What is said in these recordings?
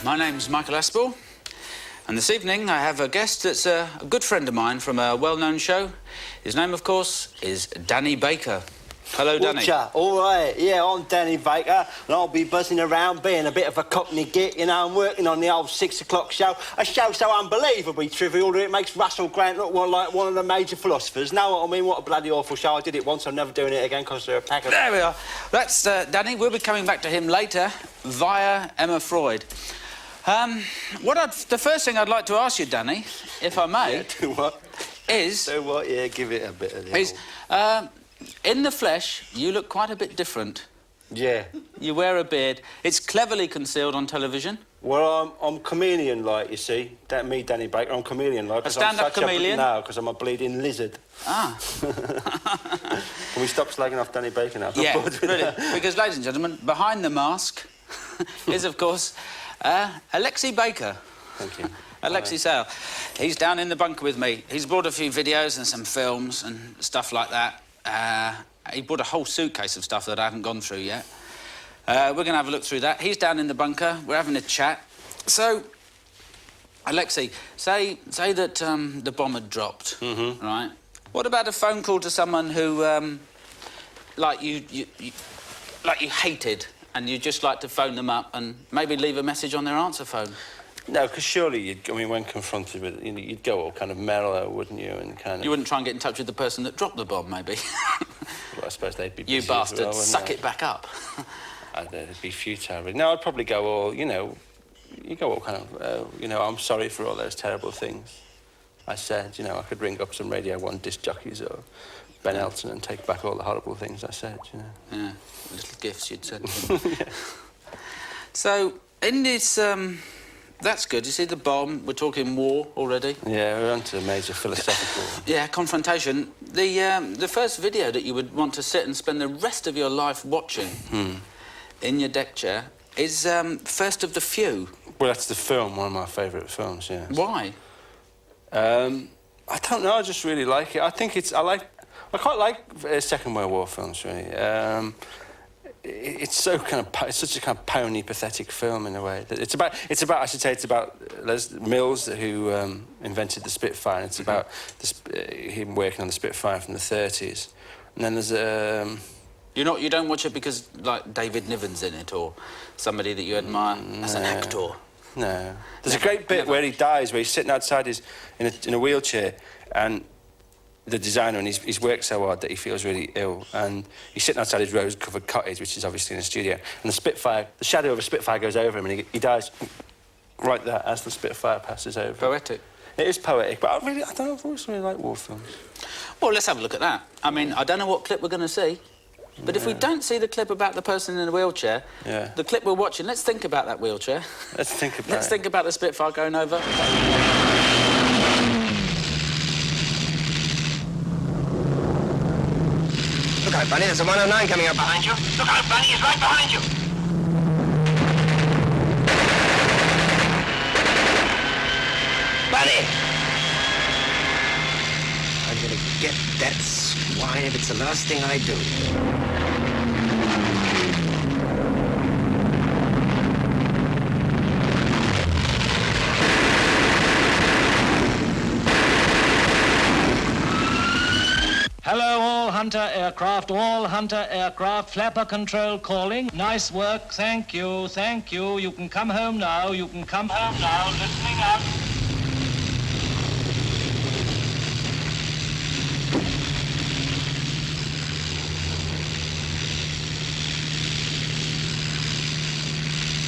My name's Michael Aspel, and this evening I have a guest that's a good friend of mine from a well-known show. His name, of course, is Danny Baker. Hello, Danny. Watcha. All right, yeah, I'm Danny Baker, and I'll be buzzing around being a bit of a cockney git, you know. I'm working on the old 6 o'clock show, a show so unbelievably trivial that it makes Russell Grant look like one of the major philosophers. Know what I mean? What a bloody awful show. I did it once, I'm never doing it again because they're a pack of... There we are. That's Danny. We'll be coming back to him later via Emma Freud. The first thing I'd like to ask you, Danny, if I may... Yeah, do what? Is... Do what? Yeah, give it a bit of the in the flesh, you look quite a bit different. Yeah. You wear a beard. It's cleverly concealed on television. Well, I'm chameleon-like, you see. Me, Danny Baker, I'm chameleon-like. A stand-up chameleon? No, because I'm a bleeding lizard. Ah. Can we stop slagging off Danny Baker now? Yeah, really. Because, ladies and gentlemen, behind the mask is, of course, Alexei Baker. Thank you. Alexei Sayle. He's down in the bunker with me. He's brought a few videos and some films and stuff like that. He brought a whole suitcase of stuff that I haven't gone through yet. We're going to have a look through that. He's down in the bunker. We're having a chat. So, Alexei, say that the bomb had dropped, right? What about a phone call to someone who, like you hated, and you'd just like to phone them up and maybe leave a message on their answer phone? No, because surely when confronted with it, you'd go all kind of mellow, wouldn't you, and kind of... You wouldn't try and get in touch with the person that dropped the bomb, maybe? Well, I suppose they'd be busy. You bastard, well, suck it back up. It'd be futile. No, I'd probably go all, you go all kind of, I'm sorry for all those terrible things I said. I could ring up some Radio 1 disc jockeys or Ben Elton and take back all the horrible things I said, Yeah, little gifts you'd send. Yeah. So, in this... That's good. You see the bomb? We're talking war already. Yeah, we're on to a major philosophical... Yeah, confrontation. The first video that you would want to sit and spend the rest of your life watching in your deck chair is First of the Few. Well, that's the film, one of my favourite films, yeah. Why? I don't know, I just really like it. I think it's... I quite like Second World War films, really. It's so kind of... It's such a kind of pony, pathetic film, in a way. It's about Les Mills, who invented the Spitfire, and it's about him working on the Spitfire from the 30s. And then there's You don't watch it because, like, David Niven's in it, or somebody that you admire as an actor? No. There's a great bit where he dies, where he's sitting outside in a wheelchair, and... the designer, and he's worked so hard that he feels really ill, and he's sitting outside his rose-covered cottage, which is obviously in a studio, and the shadow of a Spitfire goes over him, and he dies right there as the Spitfire passes over. Poetic. It is poetic, but I don't know, I've always really liked war films. Well, let's have a look at that. I mean, I don't know what clip we're going to see, but if we don't see the clip about the person in the wheelchair, the clip we're watching, let's think about that wheelchair. Let's think about the Spitfire going over. Look out, Bunny, there's a 109 coming up behind you. Look out, Bunny, he's right behind you. Bunny! I'm gonna get that swine if it's the last thing I do. Hello, all Hunter aircraft, flapper control calling. Nice work, thank you. You can come home now, listening up.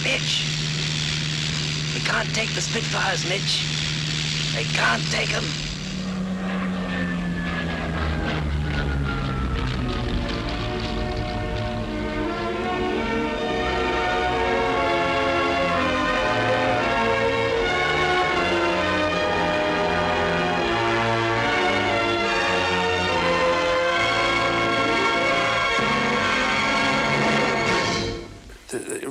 Mitch, they can't take the Spitfires, Mitch. They can't take them.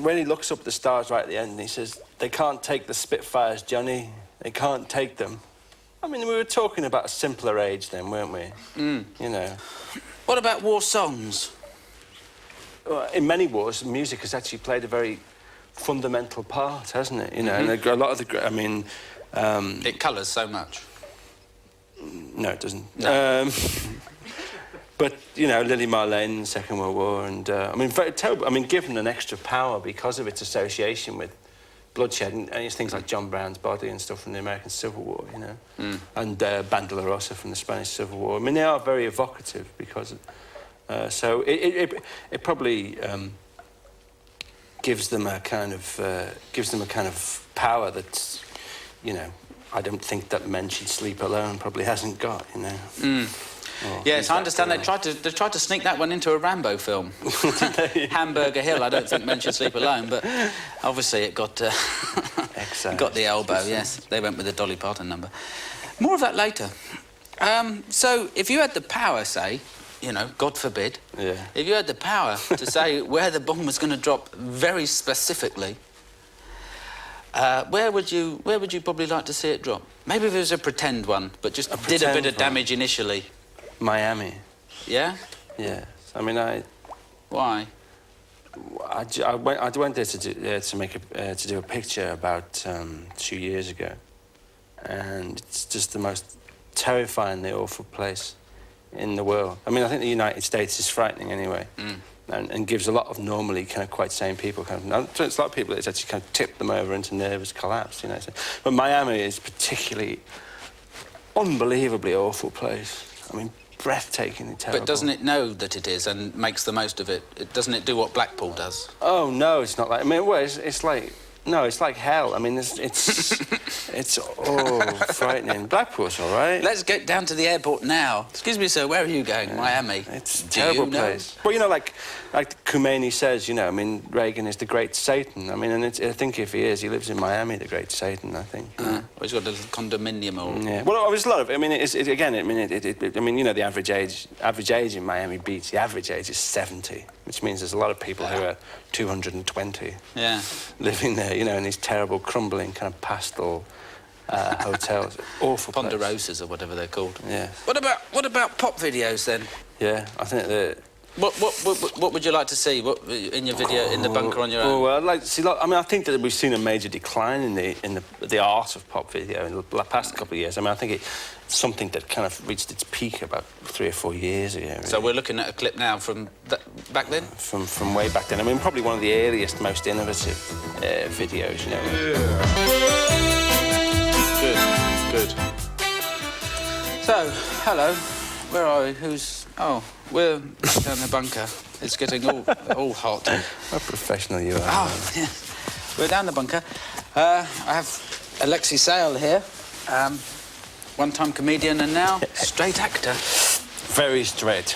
When he looks up at the stars right at the end and he says, "They can't take the Spitfires, Johnny. They can't take them." I mean, we were talking about a simpler age then, weren't we? What about war songs? Well, in many wars, music has actually played a very fundamental part, hasn't it? You know, and a lot of the, I mean... it colours so much. No, it doesn't. No. But, you know, Lily Marlene in the Second World War, and, I mean, very terrible. I mean, given an extra power because of its association with bloodshed, and it's things like John Brown's body and stuff from the American Civil War, you know, and Banda La Rosa from the Spanish Civil War. I mean, they are very evocative because of... so it probably gives them a kind of power that, you know, I don't think that Men Should Sleep Alone probably hasn't got, you know. Yes, I understand they tried to sneak that one into a Rambo film. Hamburger Hill. I don't think Men Should Sleep Alone, but obviously it got it got the elbow. Yes, they went with the Dolly Parton number. More of that later. So, if you had the power, say, you know, God forbid, if you had the power to say where the bomb was going to drop very specifically, where would you probably like to see it drop? Maybe if it was a pretend one, but just did a bit of damage initially. Miami. Yeah? Yes. I mean, Why? I went there to do a picture about 2 years ago, and it's just the most terrifyingly awful place in the world. I mean, I think the United States is frightening anyway, and gives a lot of normally kind of quite sane people kind of... It's a lot of people that's actually kind of tipped them over into nervous collapse, you know. So, but Miami is particularly unbelievably awful place. I mean, breathtakingly terrible. But doesn't it know that it is and makes the most of it? Doesn't it do what Blackpool does? Oh, no, it's not like... I mean, well, it's like... No, it's like hell. I mean, it's frightening. Blackpool's all right. Let's get down to the airport now. Excuse me, sir, where are you going? Miami. It's a terrible place. Well, you know, like Khomeini says, you know, I mean, Reagan is the great Satan. I mean, and I think if he is, he lives in Miami, the great Satan, I think. Well, he's got a little condominium or... Yeah. Well, there's a lot of... I mean, I mean, you know, the average age in Miami Beach, the average age is 70, which means there's a lot of people who are 220 living there, you know, in these terrible, crumbling, kind of pastel hotels. Awful place. Ponderosas or whatever they're called. Yeah. What about pop videos then? Yeah, I think that... What would you like to see? What in your video in the bunker on your own? Well, I'd like to see. Like, I mean, I think that we've seen a major decline in the art of pop video in the past couple of years. I mean, I think it's something that kind of reached its peak about 3 or 4 years ago. Really. So we're looking at a clip now from back then. From way back then. I mean, probably one of the earliest, most innovative videos. You know. Yeah. Good. So, hello. Where are we? Oh, we're back down the bunker. It's getting all hot. How professional you are. Oh, yeah. We're down the bunker. I have Alexei Sayle here, one-time comedian and now straight actor. Very straight.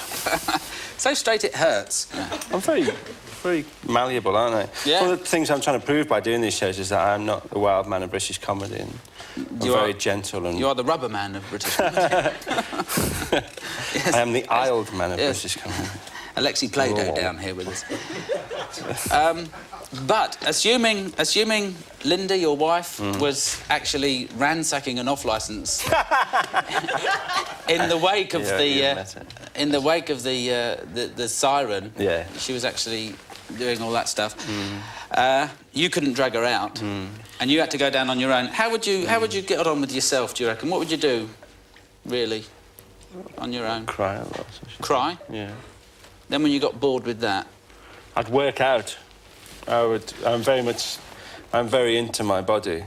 So straight it hurts. I'm very malleable, aren't I? Yeah. One of the things I'm trying to prove by doing these shows is that I'm not the wild man of British comedy. And I'm very gentle and... You are the rubber man of British comedy. Yes. I am the isled man of British comedy. Alexei Play-Doh down here with us. But assuming Linda, your wife, was actually ransacking an off-licence in the wake of the siren, she was actually doing all that stuff. You couldn't drag her out, and you had to go down on your own. How would you get on with yourself? Do you reckon? What would you do, really, on your own? Cry a lot. Cry? Yeah. Then when you got bored with that, I'd work out. I'm very into my body.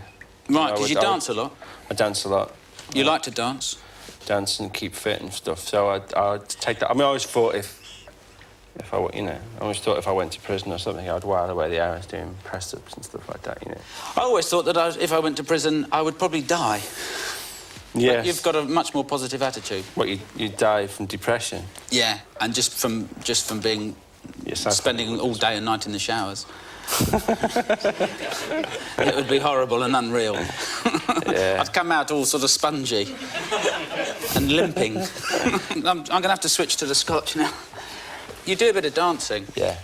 Right, because you dance a lot. I dance a lot. You like to dance? Dance and keep fit and stuff. So I'd take that. I mean, I always thought if I went to prison or something, I'd while away the hours doing press-ups and stuff like that, you know. I always thought that if I went to prison, I would probably die. Yes. But you've got a much more positive attitude. What, you die from depression? Yeah, and just from being... spending all day and night in the showers. It would be horrible and unreal. Yeah. I'd come out all sort of spongy and limping. I'm going to have to switch to the Scotch now. You do a bit of dancing. Yeah.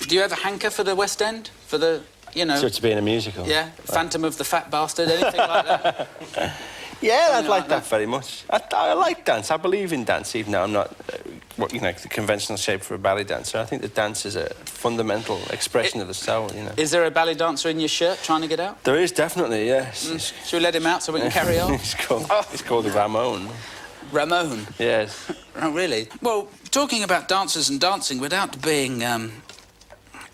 Do you ever hanker for the West End? For the, you know... So to be in a musical? Yeah, Phantom of the Fat Bastard, anything like that? Yeah, I'd like that very much. I like dance. I believe in dance, even though I'm not what the conventional shape for a ballet dancer. I think the dance is a fundamental expression of the soul. Is there a ballet dancer in your shirt trying to get out? There is definitely, yes. Should we let him out so we can carry on? He's called Ramon. Ramon? Yes. Oh, really? Well, talking about dancers and dancing without being,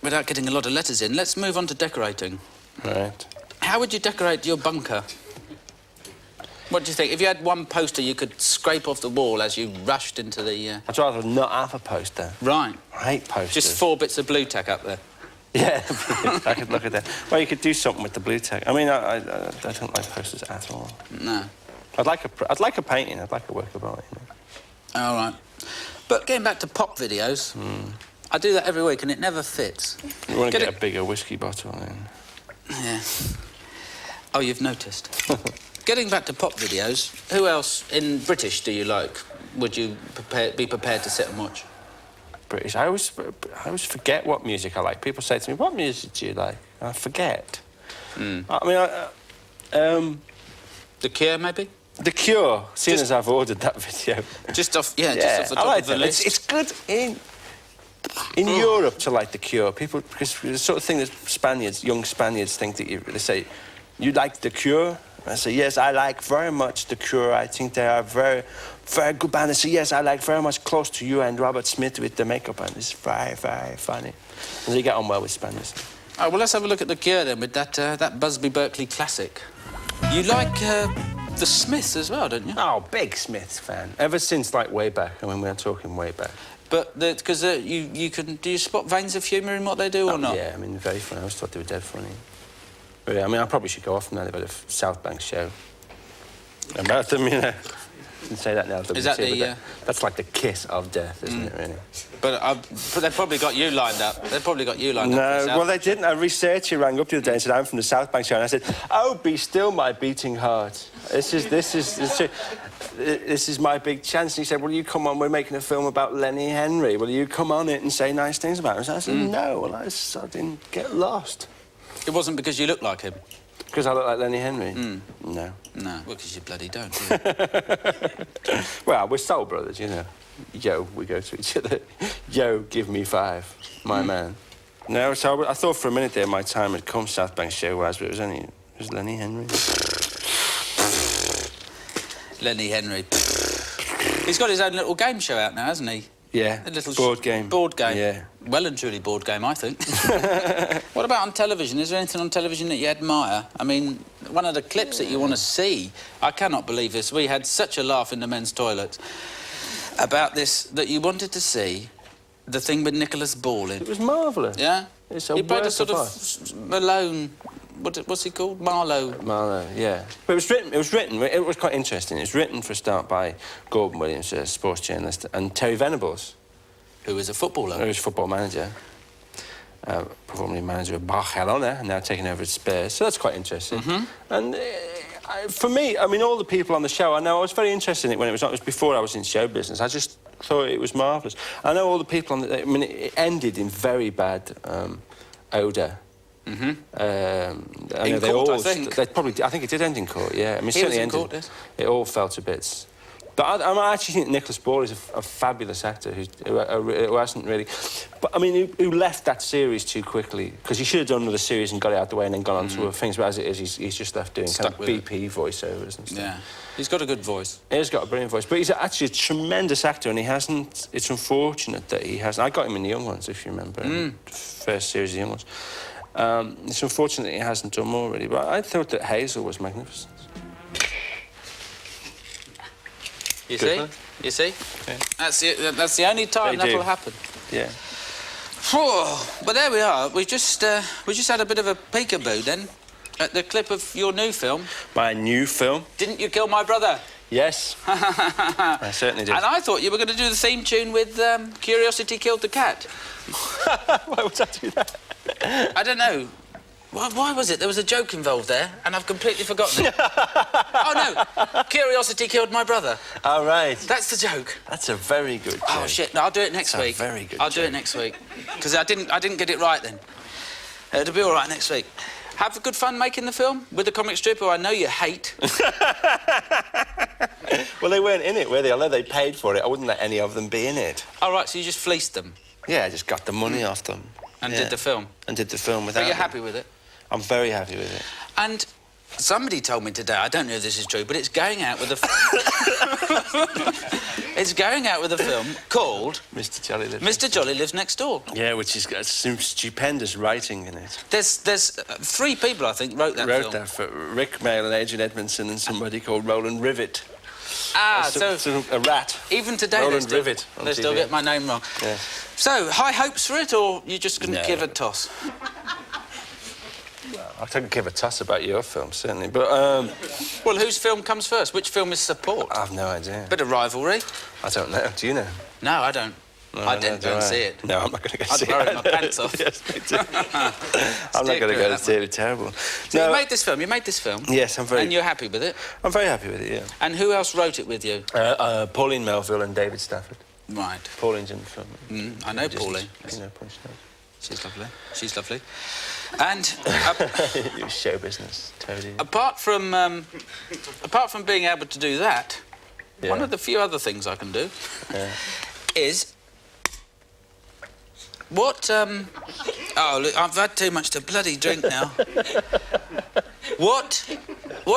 without getting a lot of letters in, let's move on to decorating. Right. How would you decorate your bunker? What do you think? If you had one poster you could scrape off the wall as you rushed into the... I'd rather not have a poster. Right. I hate posters. Just 4 bits of blue tack up there. Yeah, I could look at that. Well, you could do something with the blue tack. I mean, I don't like posters at all. No. I'd like a painting. I'd like a work of art. All right. But getting back to pop videos, I do that every week and it never fits. You want to get a bigger whiskey bottle in. Yeah. Oh, you've noticed. Getting back to pop videos, who else in British do you like? Would you be prepared to sit and watch? British. I always forget what music I like. People say to me, "What music do you like?" And I forget. I mean, The Cure, maybe? The Cure. Seeing as I've ordered that video. Just off the top of the list. It's good in Europe to like The Cure. People, because the sort of thing that young Spaniards think that they say, "You like The Cure?" I say, "Yes, I like very much The Cure. I think they are very, very good band." I say, "Yes, I like very much Close to You and Robert Smith with the makeup on. It's very, very funny." And they get on well with Spaniards. Oh, well, let's have a look at The Cure then with that Busby Berkeley classic. You like the Smiths as well, don't you? Oh, big Smiths fan. Ever since, like, way back. I mean, we're talking way back. But because do you spot veins of humour in what they do or not? Yeah, I mean, very funny. I always thought they were dead funny. But, yeah, I mean, I probably should go off now. They've got a South Bank show about them, you know. I can say that now. Is that the... That's like the kiss of death, isn't it, really? But they've probably got you lined up. They've probably got you lined up. No, well, they didn't. A researcher rang up the other day and said, "I'm from the South Bank show." And I said, "Oh, be still my beating heart. This is my big chance." And he said, "Will you come on? We're making a film about Lenny Henry. Will you come on it and say nice things about him?" So I said, "No." Well, I didn't get lost. It wasn't because you look like him? Because I look like Lenny Henry? No. No, well, because you bloody don't, do you? Well, we're soul brothers, you know. Yo, we go to each other. Yo, give me 5, my man. No, so I thought for a minute there my time had come, South Bank show-wise, but it was Lenny Henry. Lenny Henry. He's got his own little game show out now, hasn't he? Yeah, a little board game. Board game. Yeah. Well and truly board game, I think. What about on television? Is there anything on television that you admire? I mean, one of the clips that you want to see, I cannot believe this. We had such a laugh in the men's toilet about this, that you wanted to see the thing with Nicholas Ball in. It was marvellous. Yeah? It's a he played a work sort of of Malone... What's he called? Marlowe. Marlowe, yeah. But it was quite interesting. It was written for a start by Gordon Williams, a sports journalist, and Terry Venables. Who was a footballer. Who was a football manager. Formerly manager of Barcelona, and now taking over at Spurs. So that's quite interesting. And for me, I mean, all the people on the show, I was very interested in it when it was before I was in show business. I just thought it was marvellous. I know all the people on I mean, it ended in very bad odour. I know they court, all, I think. I think it did end in court, yeah. I mean, it certainly ended. Court, yes. It all fell to bits. But I actually think Nicholas Ball is a fabulous actor who hasn't really... But, I mean, who left that series too quickly, because he should have done another series and got it out of the way and then gone on to other things, but as it is, he's just left doing kind of BP voiceovers and stuff. Yeah. He's got a good voice. He has got a brilliant voice, but he's actually a tremendous actor, and he hasn't... It's unfortunate that he hasn't... I got him in The Young Ones, if you remember, the first series of The Young Ones. It's unfortunate that he hasn't done more, really, but I thought that Hazel was magnificent. You see? You see? Yeah. That's the only time that'll happen. Yeah. But there we are. We just had a bit of a peekaboo then at the clip of your new film. My new film? Didn't you kill my brother? Yes. I certainly did. And I thought you were going to do the theme tune with Curiosity Killed the Cat. Why would I do that? I don't know. Why was it? There was a joke involved there, and I've completely forgotten it. Oh, no. Curiosity killed my brother. Oh, right. That's the joke. That's a very good joke. Oh, shit. No, I'll do it next week. That's a very good I'll do it next week. Because I didn't get it right then. It'll be all right next week. Have good fun making the film with the comic strip who I know you hate. Well, they weren't in it, were they? Although they paid for it, I wouldn't let any of them be in it. All right, so you just fleeced them Yeah, I just got the money off them. and Yeah. did the film. And did the film without But you're them. happy with it? I'm very happy with it. And somebody told me today, I don't know if this is true, but it's going out with a it's going out with a film called Mr. Jolly Lives Mr. Jolly Lives Next Door. Yeah, which has got some stupendous writing in it. There's three people, I think, wrote that Wrote film. that for Rick Mail and Adrian Edmondson and somebody called Rowland Rivet. Ah, So a rat. even today Roland Rivet on they still TV. get my name wrong. Yeah. So, high hopes for it, or you just going to No. give a toss? I couldn't give a toss about your film, certainly, but Well, whose film comes first? Which film is support? I've no idea. Bit of rivalry? I don't know. Do you know? No, I don't. I didn't go and see it. No, I'm not going to go I'd see it. worry my pants off. Yes, me too. I'm not going to go to see it. It's terrible. So you made this film. You made this film. Yes, I'm very. And you're happy with it. I'm very happy with it. Yeah. And who else wrote it with you? Pauline Melville and David Stafford. Right. Pauline's in the film. I know Pauline. You know Pauline. She's lovely. She's lovely. And Show business, Toady. apart from being able to do that, one of the few other things I can do is what. Oh, look, I've had too much to bloody drink now. What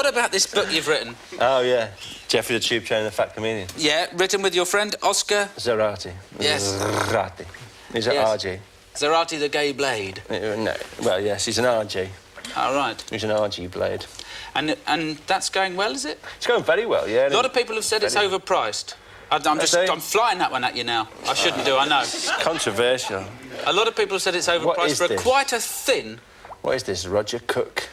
about this book you've written? Oh yeah, Jeffrey the Tube Train and the Fat Comedian. Yeah, written with your friend Oscar Zarate. Yes. Zarate. He's an Yes. RG. Zarate the Gay Blade. No. Well, yes, he's an RG. All right. He's an RG blade. And that's going well, is it? It's going very well, yeah. A lot of people have said it's overpriced. I'm flying that one at you now. I shouldn't do, I know. Controversial. A lot of people have said it's What overpriced is for this? quite a thin. What is this, Roger Cook?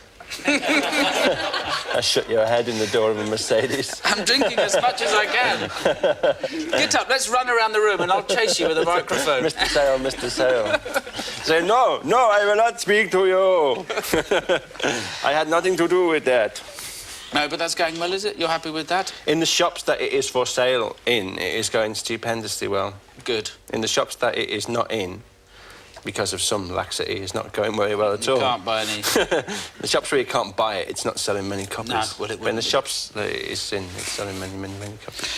I shut your head in the door of a Mercedes. I'm drinking as much as I can. Get up, let's run around the room and I'll chase you with a microphone. Mr. Sayle, Mr. Sayle. Say, no, I will not speak to you. I had nothing to do with that. No, but that's going well, is it? You're happy with that? In the shops that it is for sale in, it is going stupendously well. Good. In the shops that it is not in, because of some laxity, it's not going very well at all. You can't buy any. The shops where you can't buy it, it's not selling many copies. No, well, it But in the wouldn't be. shops that it is in, it's selling many copies.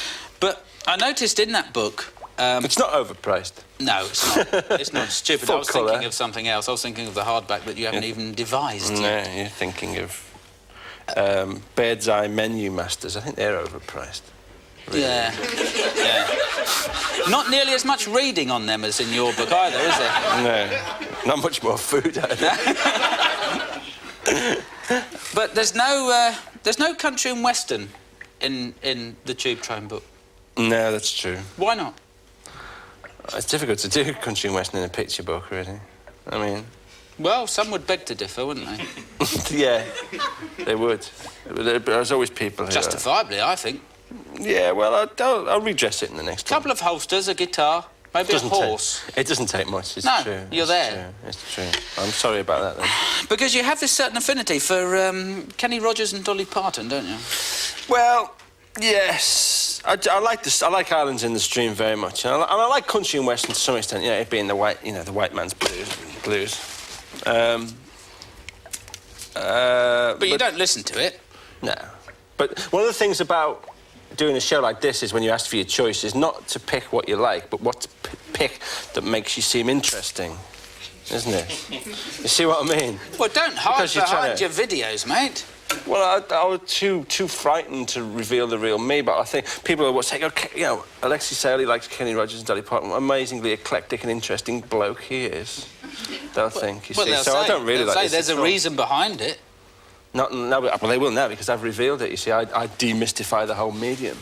But I noticed in that book... It's not overpriced. no, it's not. It's not stupid. I Full was colour. thinking of something else. I was thinking of the hardback that you haven't even devised yet. No, you're thinking of Bird's Eye Menu Masters. I think they're overpriced. Really. Yeah. Not nearly as much reading on them as in your book either, is there? No, not much more food out there. But there's no country and western in the Tube Train book. No, that's true. Why not? It's difficult to do country and western in a picture book, really. I mean... Well, some would beg to differ, wouldn't they? Yeah, they would. There's always people who... Justifiably, I think. Yeah, well, I'll redress it in the next one. Couple of holsters, a guitar, maybe a horse. It doesn't take much, it's No, true. you're It's there. True. It's true. I'm sorry about that, then. Because you have this certain affinity for Kenny Rogers and Dolly Parton, don't you? Well, yes. I like this. I like Islands in the Stream very much, and I like country and western to some extent. You know, it being the white man's blues. But you don't listen to it. No. But one of the things about doing a show like this is when you ask for your choice is not to pick what you like, but what to pick that makes you seem interesting, isn't it? You see what I mean? Well, don't hide Because you're behind trying your videos, mate. Well, I was too frightened to reveal the real me, but I think people will say, okay, you know, Alexei Sayle likes Kenny Rogers and Dolly Parton. Amazingly eclectic and interesting bloke he is. They'll think, you see. They'll So say, I don't really they'll like say this there's at a all. reason behind it. No, well, they will now because I've revealed it. You see, I demystify the whole medium.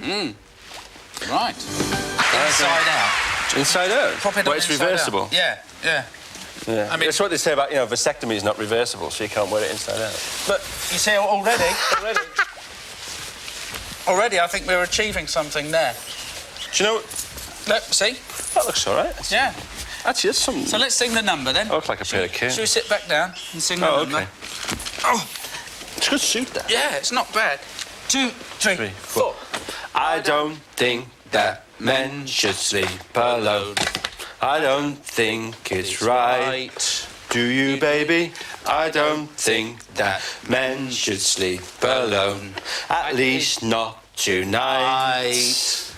Right. Inside out. Inside out. Pop it Well, on it's inside out. reversible. Yeah. Yeah. I mean- That's what they say about, you know, vasectomy is not reversible, so you can't wear it inside out. But you see, already, I think we're achieving something there. Do you know? Look, see? That looks all right. Yeah. Actually, that's some. So let's sing the number then. I look like a pair of kids. Should we sit back down and sing the number? Okay. Oh, it's a good suit, that. Yeah, it's not bad. 2, 3, 4. I don't think that men should sleep alone. I don't think it's right. Do you, baby? I don't think that men should sleep alone. At least not tonight.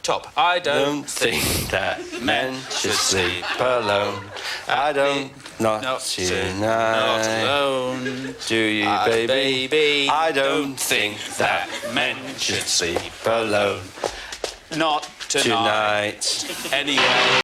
Top. I Don't think that men should sleep alone. I don't, not tonight. Not alone. Do you, baby? I don't think that men should sleep alone. Not tonight. Tonight. Anyway.